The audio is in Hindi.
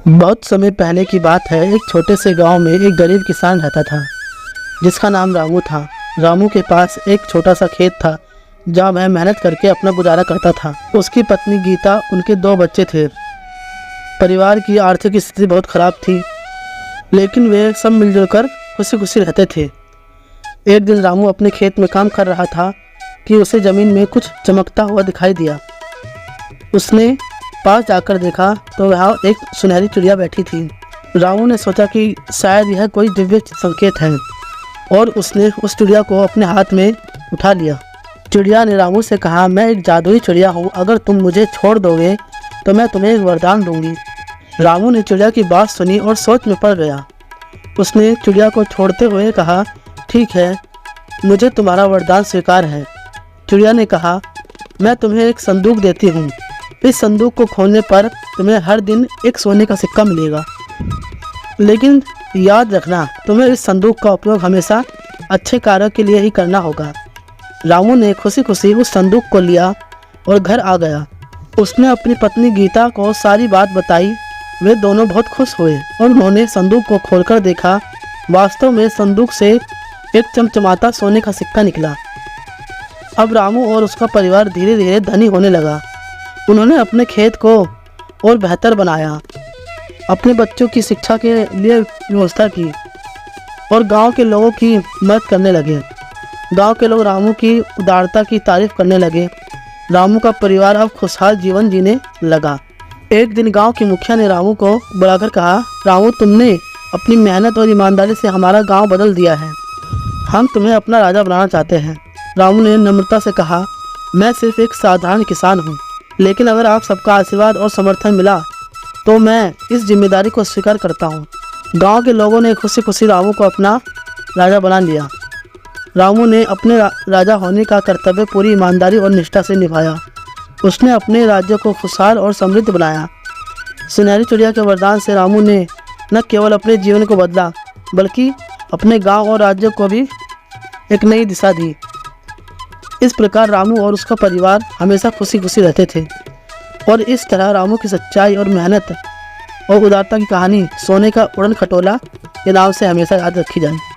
बहुत समय पहले की बात है। एक छोटे से गांव में एक गरीब किसान रहता था जिसका नाम रामू था। रामू के पास एक छोटा सा खेत था जहाँ वह मेहनत करके अपना गुजारा करता था। उसकी पत्नी गीता, उनके 2 बच्चे थे। परिवार की आर्थिक स्थिति बहुत ख़राब थी, लेकिन वे सब मिलजुल कर खुशी खुशी रहते थे। एक दिन रामू अपने खेत में काम कर रहा था कि उसे ज़मीन में कुछ चमकता हुआ दिखाई दिया। उसने पास जाकर देखा तो वहाँ एक सुनहरी चिड़िया बैठी थी। रामू ने सोचा कि शायद यह कोई दिव्य संकेत है और उसने उस चिड़िया को अपने हाथ में उठा लिया। चिड़िया ने रामू से कहा, मैं एक जादुई चिड़िया हूँ, अगर तुम मुझे छोड़ दोगे तो मैं तुम्हें एक वरदान दूंगी। रामू ने चिड़िया की बात सुनी और सोच में पड़ गया। उसने चिड़िया को छोड़ते हुए कहा, ठीक है, मुझे तुम्हारा वरदान स्वीकार है। चिड़िया ने कहा, मैं तुम्हें एक संदूक देती हूँ। इस संदूक को खोलने पर तुम्हें हर दिन एक सोने का सिक्का मिलेगा, लेकिन याद रखना, तुम्हें इस संदूक का उपयोग हमेशा अच्छे कार्यों के लिए ही करना होगा। रामू ने खुशी खुशी उस संदूक को लिया और घर आ गया। उसने अपनी पत्नी गीता को सारी बात बताई। वे दोनों बहुत खुश हुए और उन्होंने संदूक को खोलकर देखा। वास्तव में संदूक से एक चमचमाता सोने का सिक्का निकला। अब रामू और उसका परिवार धीरे धीरे धनी होने लगा। उन्होंने अपने खेत को और बेहतर बनाया, अपने बच्चों की शिक्षा के लिए व्यवस्था की और गांव के लोगों की मदद करने लगे। गांव के लोग रामू की उदारता की तारीफ करने लगे। रामू का परिवार अब खुशहाल जीवन जीने लगा। एक दिन गांव के मुखिया ने रामू को बुलाकर कहा, रामू, तुमने अपनी मेहनत और ईमानदारी से हमारा गांव बदल दिया है। हम तुम्हें अपना राजा बनाना चाहते हैं। रामू ने नम्रता से कहा, मैं सिर्फ एक साधारण किसान हूँ, लेकिन अगर आप सबका आशीर्वाद और समर्थन मिला तो मैं इस जिम्मेदारी को स्वीकार करता हूँ। गांव के लोगों ने खुशी खुशी रामू को अपना राजा बना लिया। रामू ने अपने राजा होने का कर्तव्य पूरी ईमानदारी और निष्ठा से निभाया। उसने अपने राज्य को खुशहाल और समृद्ध बनाया। सुनहरी चिड़िया के वरदान से रामू ने न केवल अपने जीवन को बदला, बल्कि अपने गांव और राज्य को भी एक नई दिशा दी। इस प्रकार रामू और उसका परिवार हमेशा खुशी खुशी रहते थे और इस तरह रामू की सच्चाई और मेहनत और उदारता की कहानी सोने का उड़न खटोला के नाम से हमेशा याद रखी जाए।